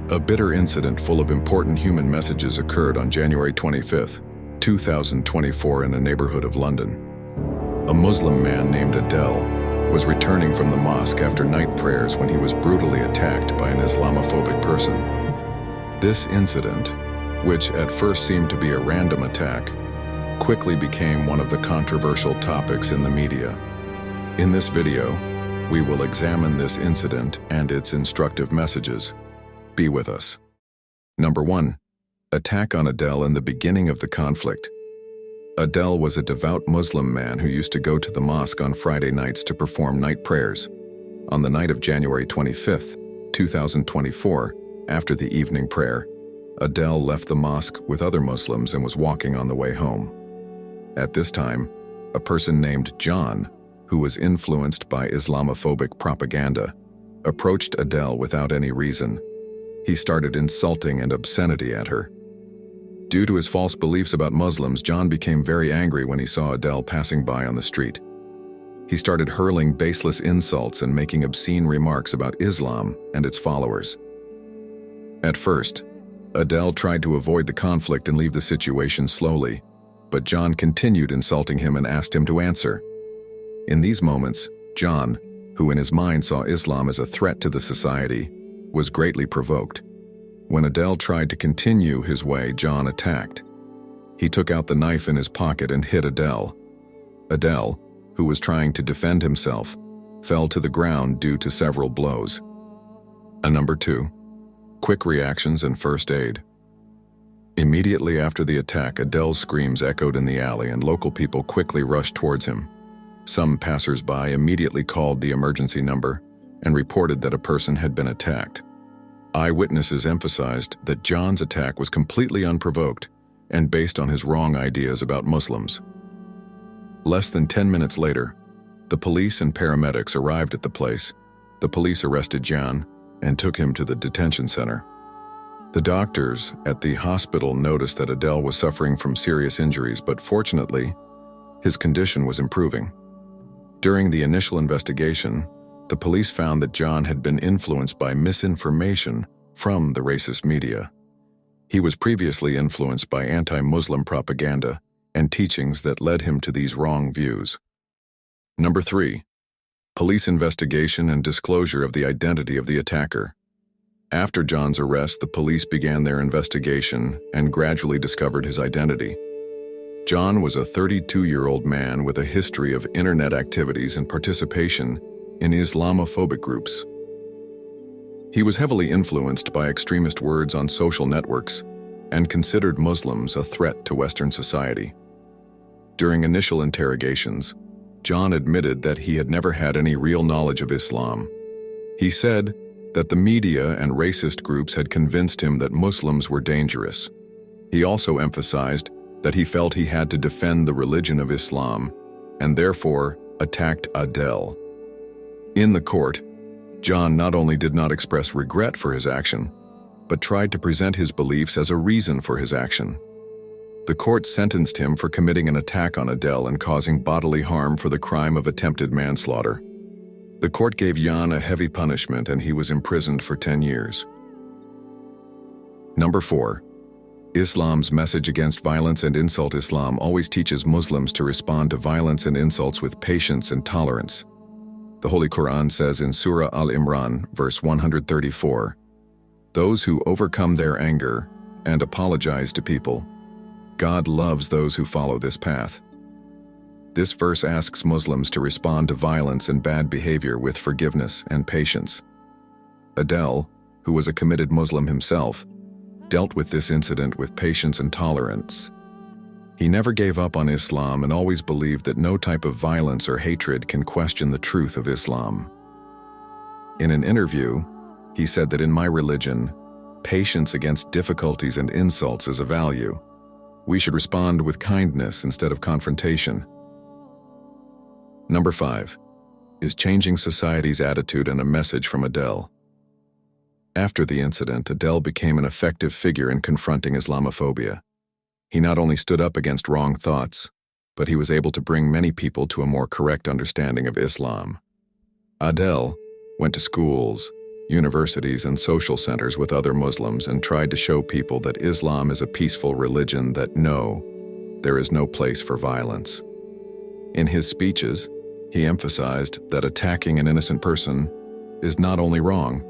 A bitter incident full of important human messages occurred on January 25, 2024 in a neighborhood of London. A Muslim man named Adel was returning from the mosque after night prayers when he was brutally attacked by an Islamophobic person. This incident, which at first seemed to be a random attack, quickly became one of the controversial topics in the media. In this video, we will examine this incident and its instructive messages. Be with us. Number 1. Attack on Adel in the beginning of the conflict. Adel was a devout Muslim man who used to go to the mosque on Friday nights to perform night prayers. On the night of January 25, 2024, after the evening prayer, Adel left the mosque with other Muslims and was walking on the way home. At this time, a person named John, who was influenced by Islamophobic propaganda, approached Adel without any reason. He started insulting and obscenity at her. Due to his false beliefs about Muslims, John became very angry when he saw Adel passing by on the street. He started hurling baseless insults and making obscene remarks about Islam and its followers. At first, Adel tried to avoid the conflict and leave the situation slowly, but John continued insulting him and asked him to answer. In these moments, John, who in his mind saw Islam as a threat to the society, was greatly provoked. When Adel tried to continue his way, John attacked. He took out the knife in his pocket and hit Adel. Adel, who was trying to defend himself, fell to the ground due to several blows. Number 2. Quick reactions and first aid. Immediately after the attack, Adel's screams echoed in the alley and local people quickly rushed towards him. Some passers-by immediately called the emergency number and reported that a person had been attacked. Eyewitnesses emphasized that John's attack was completely unprovoked and based on his wrong ideas about Muslims. Less than 10 minutes later, the police and paramedics arrived at the place. The police arrested John and took him to the detention center. The doctors at the hospital noticed that Adel was suffering from serious injuries, but fortunately, his condition was improving. During the initial investigation, the police found that John had been influenced by misinformation from the racist media. He was previously influenced by anti-Muslim propaganda and teachings that led him to these wrong views. Number 3. Police investigation and disclosure of the identity of the attacker. After John's arrest, the police began their investigation and gradually discovered his identity. John was a 32-year-old man with a history of internet activities and participation in Islamophobic groups. He was heavily influenced by extremist words on social networks and considered Muslims a threat to Western society. During initial interrogations, John admitted that he had never had any real knowledge of Islam. He said that the media and racist groups had convinced him that Muslims were dangerous. He also emphasized that he felt he had to defend the religion of Islam and therefore attacked Adel. In the court, John not only did not express regret for his action, but tried to present his beliefs as a reason for his action. The court sentenced him for committing an attack on Adel and causing bodily harm for the crime of attempted manslaughter. The court gave John a heavy punishment and he was imprisoned for 10 years. Number 4. Islam's message against violence and insult. Islam always teaches Muslims to respond to violence and insults with patience and tolerance. The Holy Quran says in Surah Al-Imran, verse 134, "Those who overcome their anger and apologize to people, God loves those who follow this path." This verse asks Muslims to respond to violence and bad behavior with forgiveness and patience. Adel, who was a committed Muslim himself, dealt with this incident with patience and tolerance. He never gave up on Islam and always believed that no type of violence or hatred can question the truth of Islam. In an interview, he said that in my religion, patience against difficulties and insults is a value. We should respond with kindness instead of confrontation. Number 5. Is changing society's attitude and a message from Adel. After the incident, Adel became an effective figure in confronting Islamophobia. He not only stood up against wrong thoughts, but he was able to bring many people to a more correct understanding of Islam. Adel went to schools, universities, and social centers with other Muslims and tried to show people that Islam is a peaceful religion, that there is no place for violence. In his speeches, he emphasized that attacking an innocent person is not only wrong,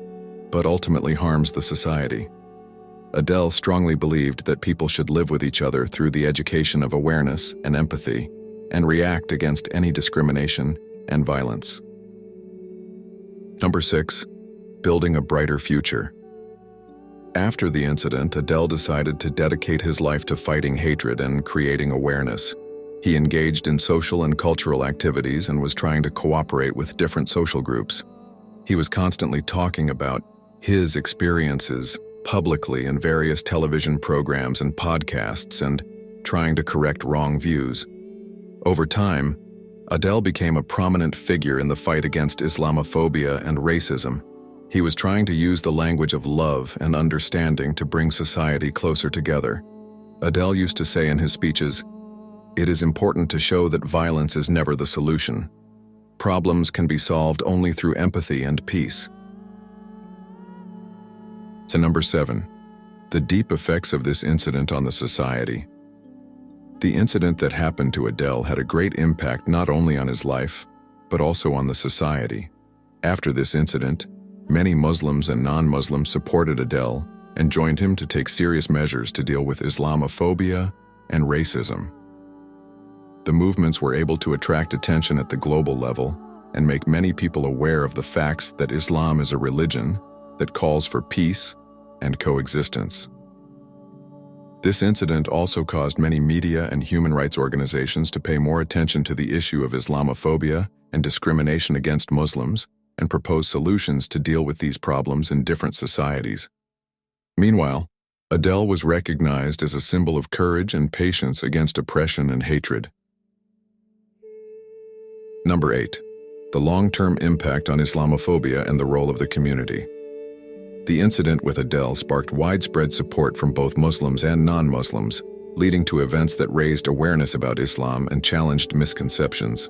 but ultimately harms the society. Adel strongly believed that people should live with each other through the education of awareness and empathy, and react against any discrimination and violence. Number 6. Building a brighter future. After the incident, Adel decided to dedicate his life to fighting hatred and creating awareness. He engaged in social and cultural activities and was trying to cooperate with different social groups. He was constantly talking about his experiences publicly in various television programs and podcasts and trying to correct wrong views. Over time, Adel became a prominent figure in the fight against Islamophobia and racism. He was trying to use the language of love and understanding to bring society closer together. Adel used to say in his speeches, "It is important to show that violence is never the solution. Problems can be solved only through empathy and peace." So number 7, the deep effects of this incident on the society. The incident that happened to Adel had a great impact not only on his life, but also on the society. After this incident, many Muslims and non-Muslims supported Adel and joined him to take serious measures to deal with Islamophobia and racism. The movements were able to attract attention at the global level and make many people aware of the facts that Islam is a religion that calls for peace and coexistence. This incident also caused many media and human rights organizations to pay more attention to the issue of Islamophobia and discrimination against Muslims and propose solutions to deal with these problems in different societies. Meanwhile, Adel was recognized as a symbol of courage and patience against oppression and hatred. Number 8, the long-term impact on Islamophobia and the role of the community. The incident with Adel sparked widespread support from both Muslims and non-Muslims, leading to events that raised awareness about Islam and challenged misconceptions.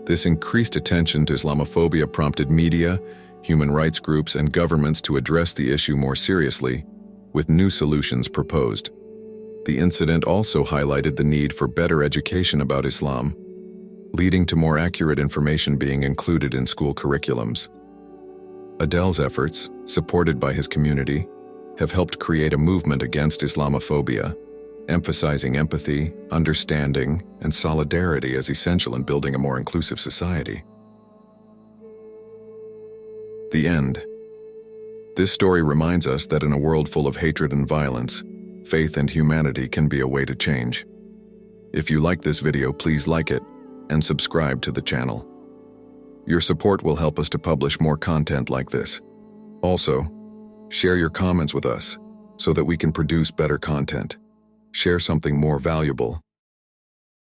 This increased attention to Islamophobia prompted media, human rights groups, and governments to address the issue more seriously, with new solutions proposed. The incident also highlighted the need for better education about Islam, leading to more accurate information being included in school curriculums. Adel's efforts, supported by his community, have helped create a movement against Islamophobia, emphasizing empathy, understanding, and solidarity as essential in building a more inclusive society. The end. This story reminds us that in a world full of hatred and violence, faith and humanity can be a way to change. If you like this video, please like it and subscribe to the channel. Your support will help us to publish more content like this. Also, share your comments with us so that we can produce better content. Share something more valuable